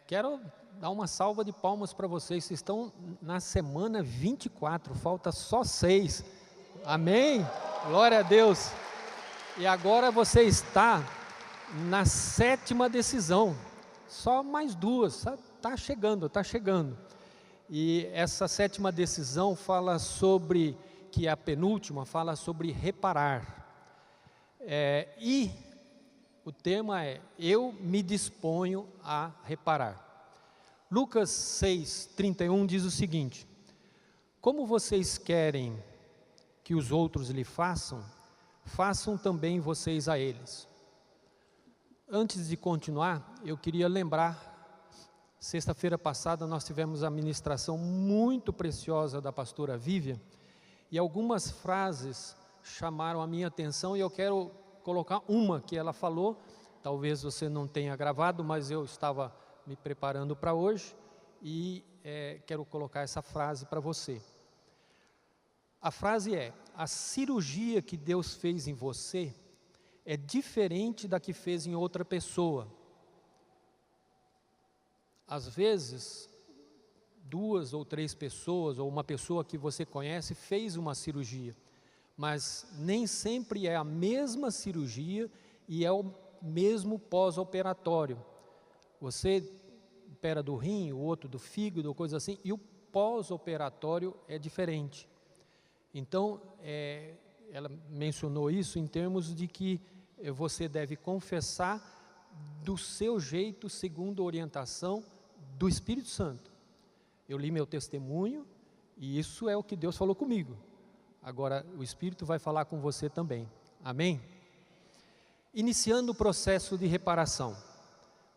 Quero dar uma salva de palmas para vocês. Vocês estão na semana 24, falta só 6. Amém? Glória a Deus. E agora você está na 7ª decisão. Só mais 2, está chegando, está chegando. E essa 7ª decisão fala sobre, que é a penúltima, fala sobre reparar. E o tema é: eu me disponho a reparar. Lucas 6:31 diz o seguinte: como vocês querem que os outros lhe façam, façam também vocês a eles. Antes de continuar, eu queria lembrar, sexta-feira passada nós tivemos a ministração muito preciosa da pastora Vivian, e algumas frases chamaram a minha atenção, e eu quero colocar uma que ela falou. Talvez você não tenha gravado, mas eu estava me preparando para hoje, e quero colocar essa frase para você. A frase é: a cirurgia que Deus fez em você é diferente da que fez em outra pessoa. Às vezes, 2 ou 3 pessoas, ou uma pessoa que você conhece, fez uma cirurgia, mas nem sempre é a mesma cirurgia e é o mesmo pós-operatório. Você opera do rim, o outro do fígado, ou coisa assim, e o pós-operatório é diferente. Então, ela mencionou isso em termos de que você deve confessar do seu jeito, segundo a orientação do Espírito Santo. Eu li meu testemunho e isso é o que Deus falou comigo. Agora, o Espírito vai falar com você também. Amém? Iniciando o processo de reparação.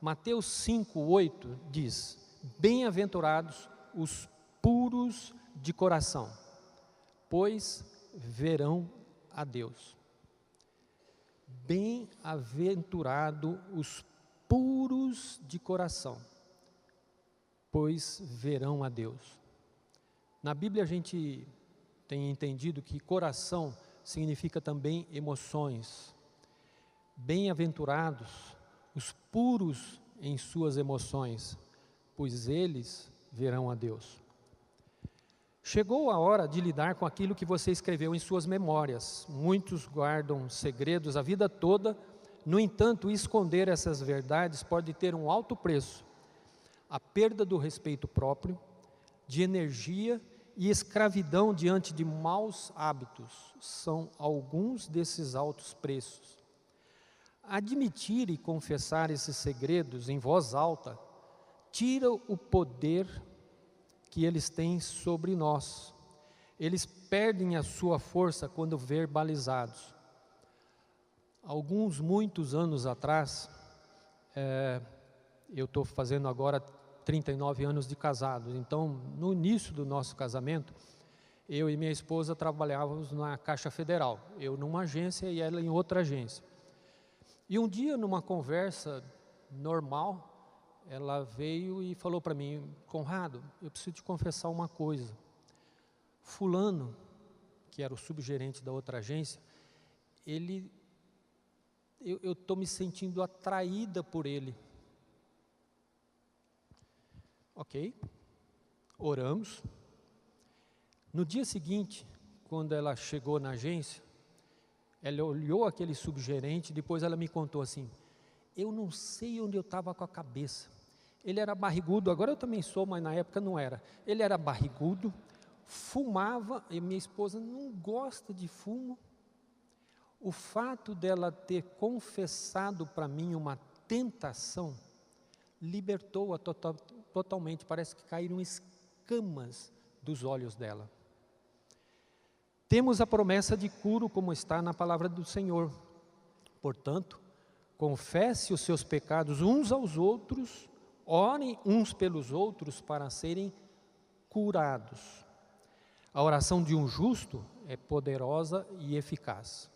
Mateus 5:8 diz: bem-aventurados os puros de coração, pois verão a Deus. Bem-aventurado os puros de coração, pois verão a Deus. Na Bíblia a gente tem entendido que coração significa também emoções. Bem-aventurados os puros em suas emoções, pois eles verão a Deus. Chegou a hora de lidar com aquilo que você escreveu em suas memórias. Muitos guardam segredos a vida toda, no entanto, esconder essas verdades pode ter um alto preço. A perda do respeito próprio, de energia e escravidão diante de maus hábitos são alguns desses altos preços. Admitir e confessar esses segredos em voz alta tira o poder que eles têm sobre nós. Eles perdem a sua força quando verbalizados. Muitos anos atrás, eu estou fazendo agora 39 anos de casado. Então, no início do nosso casamento, eu e minha esposa trabalhávamos na Caixa Federal. Eu numa agência e ela em outra agência. E um dia, numa conversa normal, ela veio e falou para mim: Conrado, eu preciso te confessar uma coisa. Fulano, que era o subgerente da outra agência, eu estou me sentindo atraída por ele. Ok, oramos. No dia seguinte, quando ela chegou na agência, ela olhou aquele subgerente, depois ela me contou assim: eu não sei onde eu estava com a cabeça. Ele era barrigudo, agora eu também sou, mas na época não era. Ele era barrigudo, fumava, e minha esposa não gosta de fumo. O fato dela ter confessado para mim uma tentação, libertou-a totalmente, parece que caíram escamas dos olhos dela. Temos a promessa de cura, como está na palavra do Senhor. Portanto, confesse os seus pecados uns aos outros, orem uns pelos outros para serem curados. A oração de um justo é poderosa e eficaz.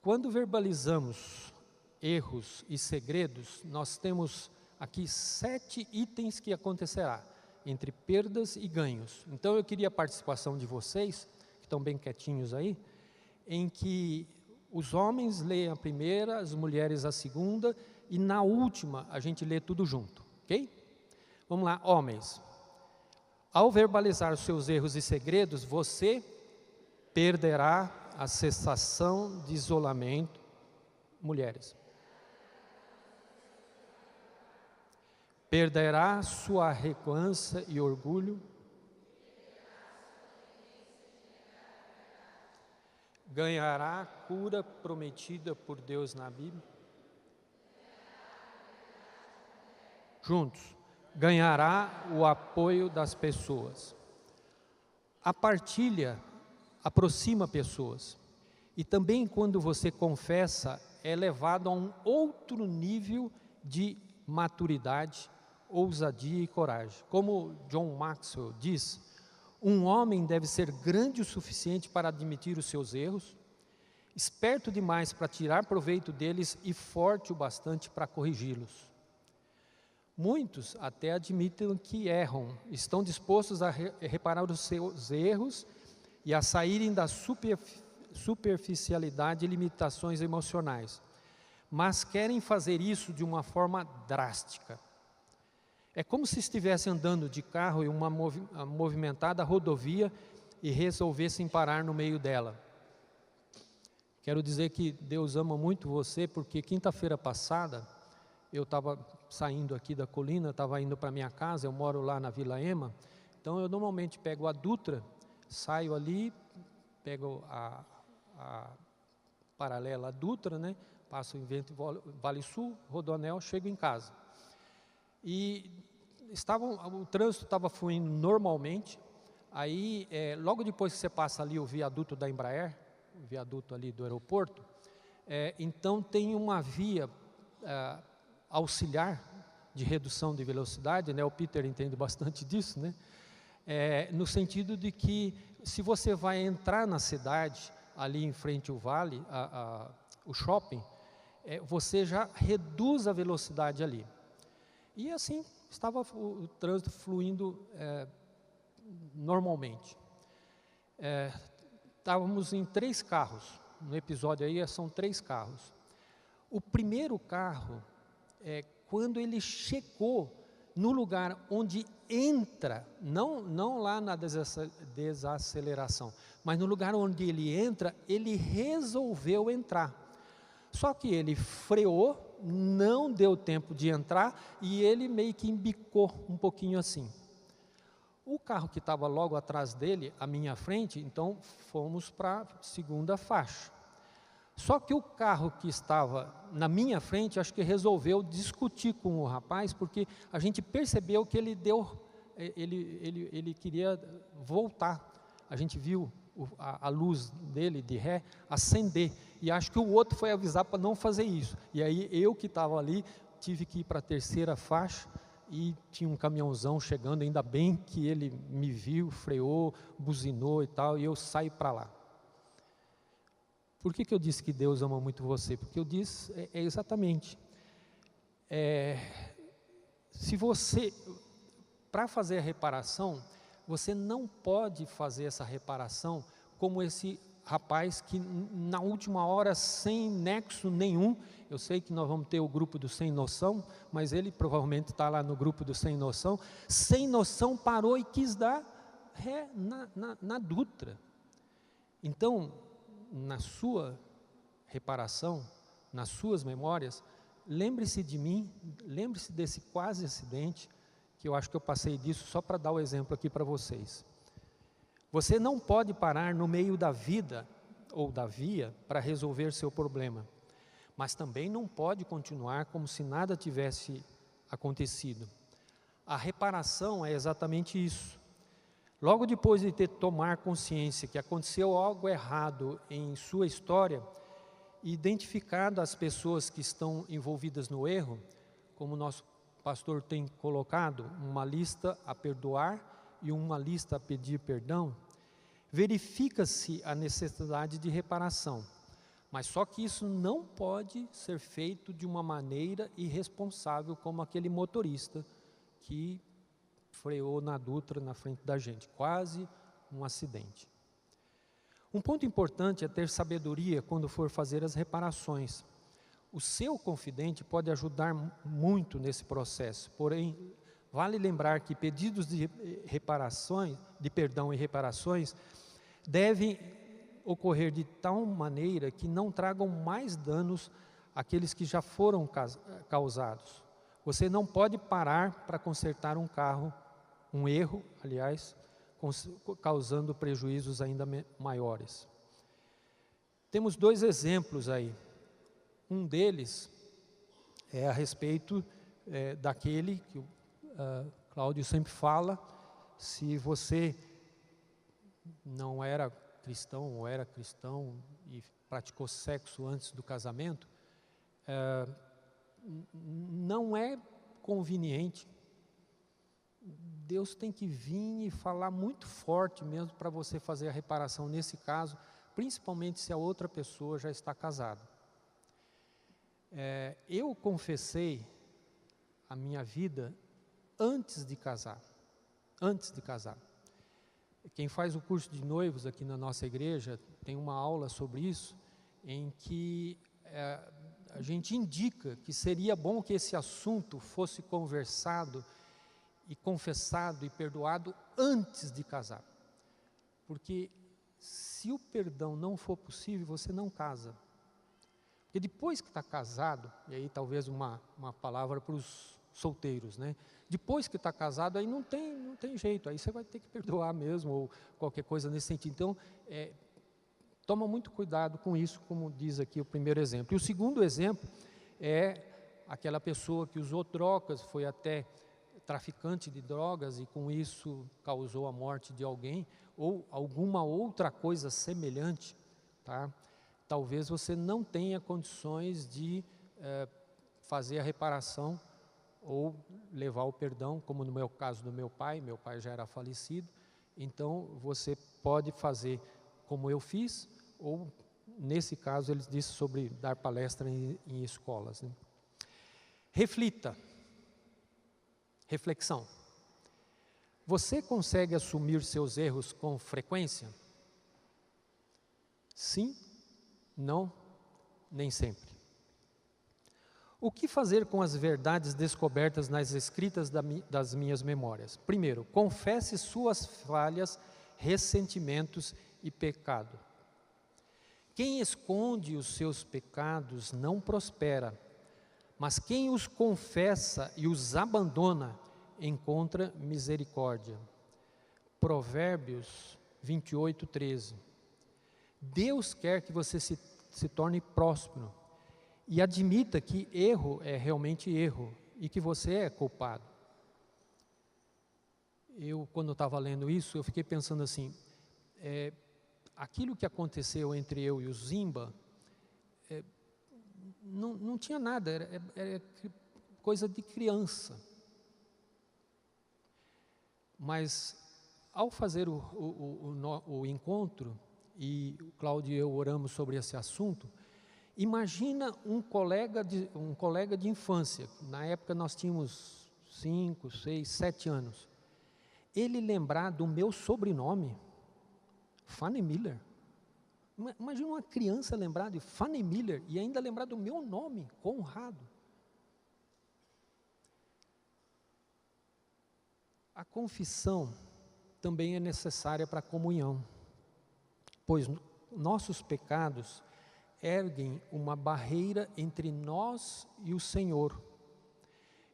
Quando verbalizamos erros e segredos, nós temos aqui 7 itens que acontecerá, entre perdas e ganhos. Então eu queria a participação de vocês, que estão bem quietinhos aí, em que os homens leem a primeira, as mulheres a segunda, e na última a gente lê tudo junto, ok? Vamos lá, homens. Ao verbalizar os seus erros e segredos, você perderá a sensação de isolamento. Mulheres. Perderá sua arrogância e orgulho. Ganhará a cura prometida por Deus na Bíblia. Juntos. Ganhará o apoio das pessoas. A partilha aproxima pessoas. E também quando você confessa, é levado a um outro nível de maturidade, ousadia e coragem. Como John Maxwell diz, um homem deve ser grande o suficiente para admitir os seus erros, esperto demais para tirar proveito deles e forte o bastante para corrigi-los. Muitos até admitem que erram, estão dispostos a reparar os seus erros e a saírem da superficialidade e limitações emocionais, mas querem fazer isso de uma forma drástica. É como se estivessem andando de carro em uma movimentada rodovia e resolvessem parar no meio dela. Quero dizer que Deus ama muito você, porque quinta-feira passada, eu estava saindo aqui da colina, estava indo para minha casa, eu moro lá na Vila Ema, então eu normalmente pego a Dutra, saio ali, pego a paralela à Dutra, né? Passo em Vale Sul, Rodoanel, chego em casa. E o trânsito estava fluindo normalmente, aí logo depois que você passa ali o viaduto da Embraer, o viaduto ali do aeroporto, então tem uma via auxiliar de redução de velocidade, né? O Peter entende bastante disso, né? No sentido de que se você vai entrar na cidade, ali em frente ao vale, o shopping, você já reduz a velocidade ali. E assim, estava o trânsito fluindo normalmente. Estávamos em 3 carros, no episódio aí são 3 carros. O primeiro carro, quando ele chegou no lugar onde entra, não lá na desaceleração, mas no lugar onde ele entra, ele resolveu entrar. Só que ele freou, não deu tempo de entrar e ele meio que embicou um pouquinho assim. O carro que estava logo atrás dele, à minha frente, então fomos para a segunda faixa. Só que o carro que estava na minha frente, acho que resolveu discutir com o rapaz, porque a gente percebeu que ele queria voltar. A gente viu a luz dele de ré acender, e acho que o outro foi avisar para não fazer isso. E aí eu que estava ali, tive que ir para a terceira faixa, e tinha um caminhãozão chegando, ainda bem que ele me viu, freou, buzinou e tal, e eu saí para lá. Por que eu disse que Deus ama muito você? Porque eu disse exatamente, se você, para fazer a reparação, você não pode fazer essa reparação como esse rapaz que na última hora, sem nexo nenhum, eu sei que nós vamos ter o grupo do Sem Noção, mas ele provavelmente está lá no grupo do Sem Noção, parou e quis dar ré na Dutra. Então, na sua reparação, nas suas memórias, lembre-se de mim, lembre-se desse quase acidente, que eu acho que eu passei disso só para dar o exemplo aqui para vocês. Você não pode parar no meio da vida ou da via para resolver seu problema, mas também não pode continuar como se nada tivesse acontecido. A reparação é exatamente isso. Logo depois de tomar consciência que aconteceu algo errado em sua história, identificado as pessoas que estão envolvidas no erro, como o nosso pastor tem colocado, uma lista a perdoar e uma lista a pedir perdão, verifica-se a necessidade de reparação. Mas só que isso não pode ser feito de uma maneira irresponsável, como aquele motorista que freou na Dutra na frente da gente, quase um acidente. Um ponto importante é ter sabedoria quando for fazer as reparações. O seu confidente pode ajudar muito nesse processo, porém, vale lembrar que pedidos de reparações, de perdão e reparações, devem ocorrer de tal maneira que não tragam mais danos àqueles que já foram causados. Você não pode parar para consertar um carro, um erro, aliás, causando prejuízos ainda maiores. Temos 2 exemplos aí. Um deles é a respeito daquele que o Cláudio sempre fala: se você não era cristão ou era cristão e praticou sexo antes do casamento, não é conveniente. Deus tem que vir e falar muito forte mesmo para você fazer a reparação nesse caso, principalmente se a outra pessoa já está casada. Eu confessei a minha vida antes de casar. Quem faz o curso de noivos aqui na nossa igreja tem uma aula sobre isso, em que a gente indica que seria bom que esse assunto fosse conversado e confessado e perdoado antes de casar. Porque se o perdão não for possível, você não casa. Porque depois que está casado, e aí talvez uma palavra para os solteiros, né? Depois que está casado, aí não tem jeito, aí você vai ter que perdoar mesmo, ou qualquer coisa nesse sentido. Então, toma muito cuidado com isso, como diz aqui o primeiro exemplo. E o segundo exemplo é aquela pessoa que usou drogas, foi até traficante de drogas e com isso causou a morte de alguém, ou alguma outra coisa semelhante, tá? Talvez você não tenha condições de fazer a reparação ou levar o perdão, como no meu caso do meu pai já era falecido, então você pode fazer como eu fiz, ou nesse caso ele disse sobre dar palestra em escolas, né? Reflexão. Você consegue assumir seus erros com frequência? Sim, não, nem sempre. O que fazer com as verdades descobertas nas escritas das minhas memórias? Primeiro, confesse suas falhas, ressentimentos e pecado. Quem esconde os seus pecados não prospera, mas quem os confessa e os abandona encontra misericórdia. Provérbios 28:13. Deus quer que você se torne próspero e admita que erro é realmente erro e que você é culpado. Quando eu estava lendo isso, eu fiquei pensando assim, aquilo que aconteceu entre eu e o Zimba, não tinha nada, era coisa de criança. Mas, ao fazer o encontro, e o Cláudio e eu oramos sobre esse assunto, imagina um colega de infância, na época nós tínhamos 5, 6, 7 anos, ele lembrar do meu sobrenome, Fanny Miller. Imagina uma criança lembrar de Fanny Miller e ainda lembrar do meu nome, Conrado. A confissão também é necessária para a comunhão, pois nossos pecados erguem uma barreira entre nós e o Senhor,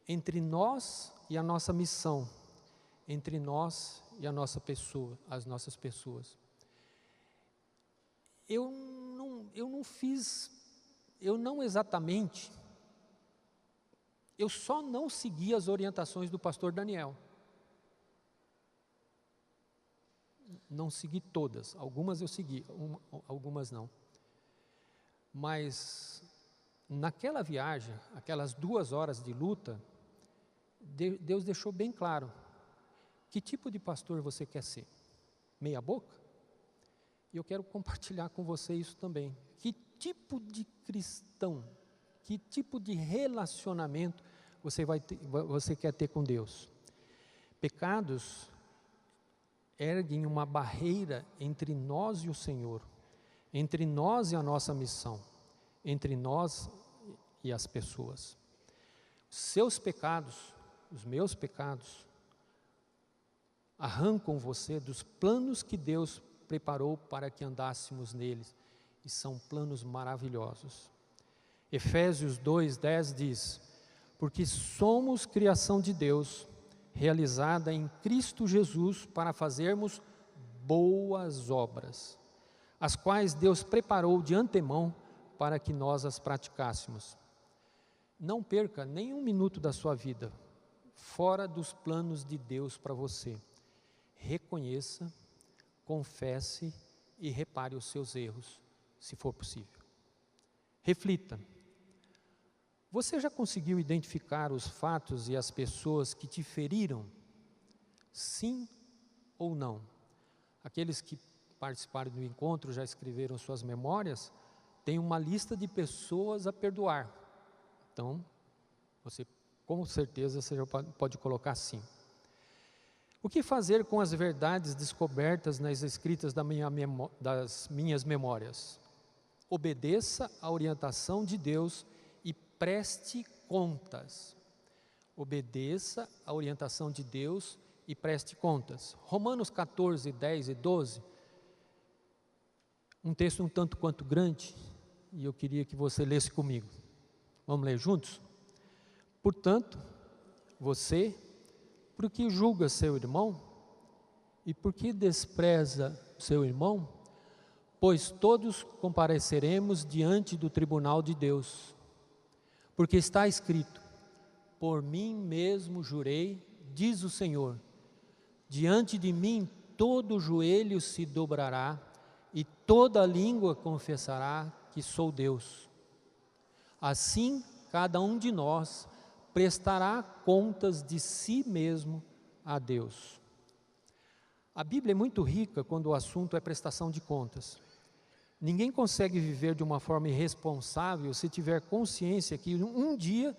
entre nós e a nossa missão, entre nós e a nossa pessoa, as nossas pessoas. Eu só não segui as orientações do pastor Daniel. Não segui todas, algumas eu segui, algumas não. Mas naquela viagem, aquelas 2 horas de luta, Deus deixou bem claro, que tipo de pastor você quer ser? Meia boca? E eu quero compartilhar com você isso também. Que tipo de cristão, que tipo de relacionamento você quer ter com Deus? Pecados erguem uma barreira entre nós e o Senhor. entre nós e a nossa missão, entre nós e as pessoas. Seus pecados, os meus pecados, arrancam você dos planos que Deus preparou para que andássemos neles, e são planos maravilhosos. Efésios 2:10 diz: porque somos criação de Deus, realizada em Cristo Jesus para fazermos boas obras, as quais Deus preparou de antemão para que nós as praticássemos. Não perca nem um minuto da sua vida fora dos planos de Deus para você. Reconheça, confesse e repare os seus erros, se for possível. Reflita. Você já conseguiu identificar os fatos e as pessoas que te feriram? Sim ou não? Aqueles que participaram do encontro já escreveram suas memórias, tem uma lista de pessoas a perdoar. Então, você com certeza você já pode colocar sim. O que fazer com as verdades descobertas nas escritas das minhas memórias? Obedeça à orientação de Deus e preste contas. Obedeça à orientação de Deus e preste contas. Romanos 14, 10 e 12, um texto um tanto quanto grande, e eu queria que você lesse comigo. Vamos ler juntos? Portanto, você, por que julga seu irmão? E por que despreza seu irmão? Pois todos compareceremos diante do tribunal de Deus. Porque está escrito: por mim mesmo jurei, diz o Senhor, diante de mim todo joelho se dobrará e toda língua confessará que sou Deus. Assim, cada um de nós prestará contas de si mesmo a Deus. A Bíblia é muito rica quando o assunto é prestação de contas. Ninguém consegue viver de uma forma irresponsável se tiver consciência que um dia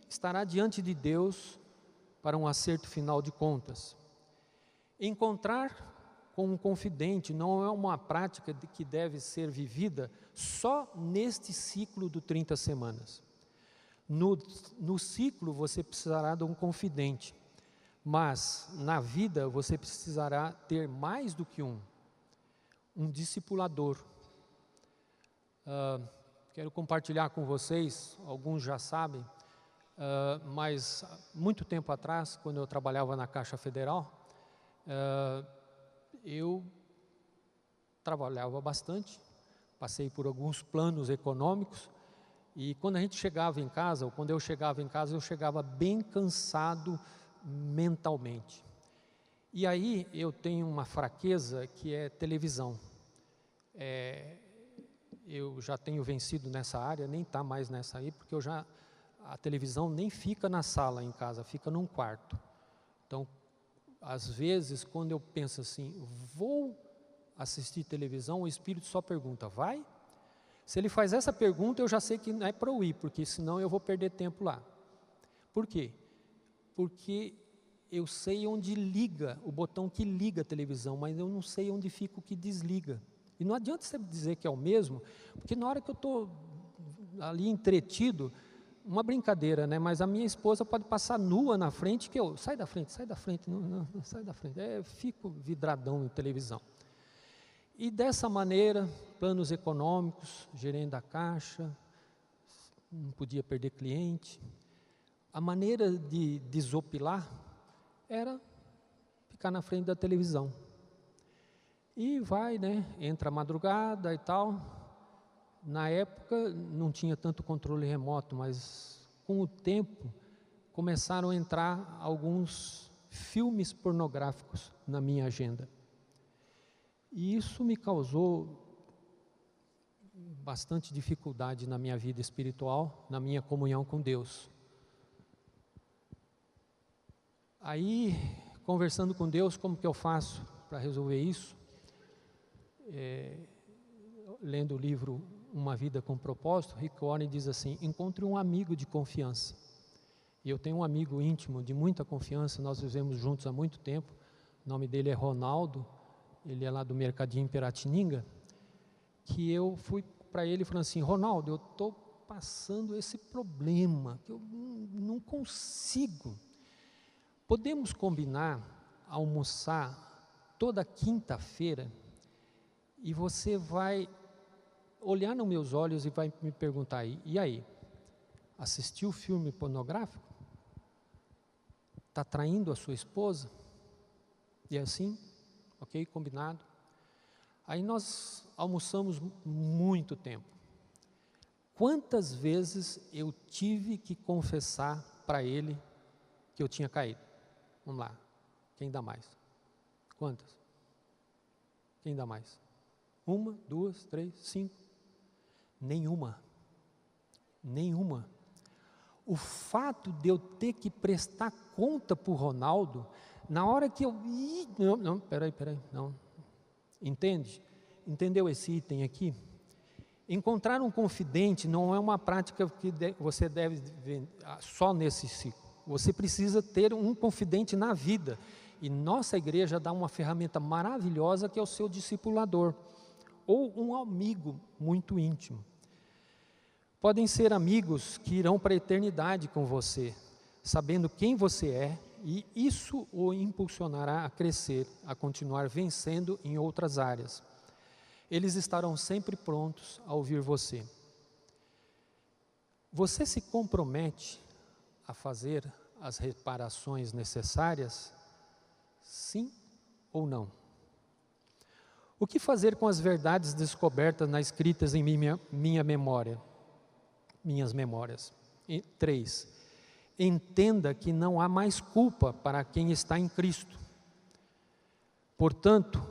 estará diante de Deus para um acerto final de contas. Encontrar com um confidente não é uma prática que deve ser vivida só neste ciclo do 30 semanas. No ciclo você precisará de um confidente, mas na vida você precisará ter mais do que um discipulador. Quero compartilhar com vocês, alguns já sabem, mas muito tempo atrás, quando eu trabalhava na Caixa Federal, eu trabalhava bastante, passei por alguns planos econômicos, e quando a gente chegava em casa, ou quando eu chegava em casa, eu chegava bem cansado mentalmente. E aí eu tenho uma fraqueza que é televisão. Eu já tenho vencido nessa área, nem está mais nessa aí, porque a televisão nem fica na sala em casa, fica num quarto. Então, às vezes, quando eu penso assim, vou assistir televisão, o Espírito só pergunta, vai? Se ele faz essa pergunta, eu já sei que não é para eu ir, porque senão eu vou perder tempo lá. Por quê? Porque eu sei onde liga, o botão que liga a televisão, mas eu não sei onde fica o que desliga. E não adianta você dizer que é o mesmo, porque na hora que eu estou ali entretido, uma brincadeira, né? Mas a minha esposa pode passar nua na frente, que eu, sai da frente, não, sai da frente. Fico vidradão em televisão. E dessa maneira, planos econômicos, gerente da caixa, não podia perder cliente. A maneira de desopilar era ficar na frente da televisão. E vai, né? Entra a madrugada e tal. Na época não tinha tanto controle remoto, mas com o tempo começaram a entrar alguns filmes pornográficos na minha agenda. E isso me causou bastante dificuldade na minha vida espiritual, na minha comunhão com Deus. Aí, conversando com Deus, como que eu faço para resolver isso? Lendo o livro Uma Vida com Propósito, Rick Warren diz assim, encontre um amigo de confiança. E eu tenho um amigo íntimo de muita confiança, nós vivemos juntos há muito tempo, o nome dele é Ronaldo, ele é lá do Mercadinho em Piratininga, que eu fui para ele falando assim: Ronaldo, eu estou passando esse problema, que eu não consigo. Podemos combinar, almoçar toda quinta-feira, e você vai olhar nos meus olhos e vai me perguntar: e aí, assistiu filme pornográfico? Está traindo a sua esposa? E é assim? Ok, combinado? Aí nós almoçamos muito tempo. Quantas vezes eu tive que confessar para ele que eu tinha caído? Vamos lá, quem dá mais? Quantas? Quem dá mais? 1, 2, 3, 5? Nenhuma. Nenhuma. O fato de eu ter que prestar conta para o Ronaldo, na hora que eu... Peraí, não. Entende? Entendeu esse item aqui? Encontrar um confidente não é uma prática que você deve ver só nesse ciclo. Você precisa ter um confidente na vida. E nossa igreja dá uma ferramenta maravilhosa que é o seu discipulador, ou um amigo muito íntimo. Podem ser amigos que irão para a eternidade com você, sabendo quem você é, e isso o impulsionará a crescer, a continuar vencendo em outras áreas. Eles estarão sempre prontos a ouvir você. Você se compromete a fazer as reparações necessárias? Sim ou não? O que fazer com as verdades descobertas escritas em minha memória? Minhas memórias. 3. Entenda que não há mais culpa para quem está em Cristo. Portanto,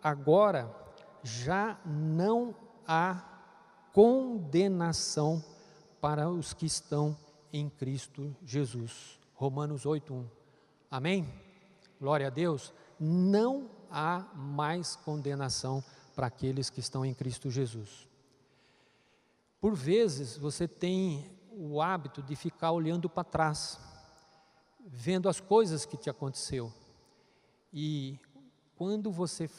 agora já não há condenação para os que estão em Cristo Jesus. Romanos 8:1. Amém? Glória a Deus. Não há mais condenação para aqueles que estão em Cristo Jesus. Por vezes você tem o hábito de ficar olhando para trás, vendo as coisas que te aconteceu. E quando você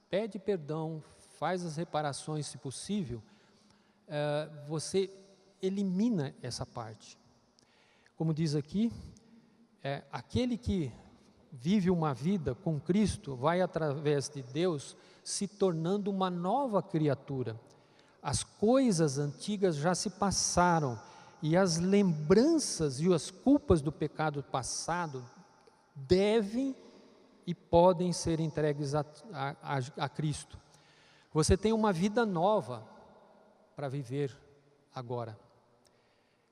pede perdão, faz as reparações se possível, você elimina essa parte. Como diz aqui, aquele que vive uma vida com Cristo vai através de Deus se tornando uma nova criatura. As coisas antigas já se passaram e as lembranças e as culpas do pecado passado devem e podem ser entregues a Cristo. Você tem uma vida nova para viver agora.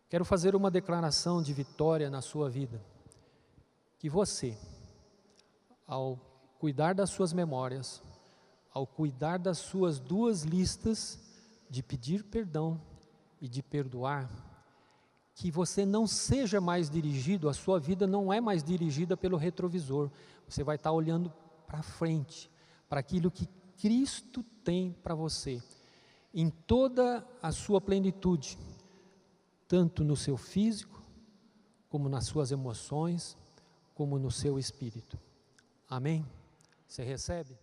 Quero fazer uma declaração de vitória na sua vida. Que você, ao cuidar das suas memórias, ao cuidar das suas 2 listas de pedir perdão e de perdoar, que você não seja mais dirigido, a sua vida não é mais dirigida pelo retrovisor, você vai estar olhando para frente, para aquilo que Cristo tem para você, em toda a sua plenitude, tanto no seu físico, como nas suas emoções, como no seu espírito. Amém? Você recebe?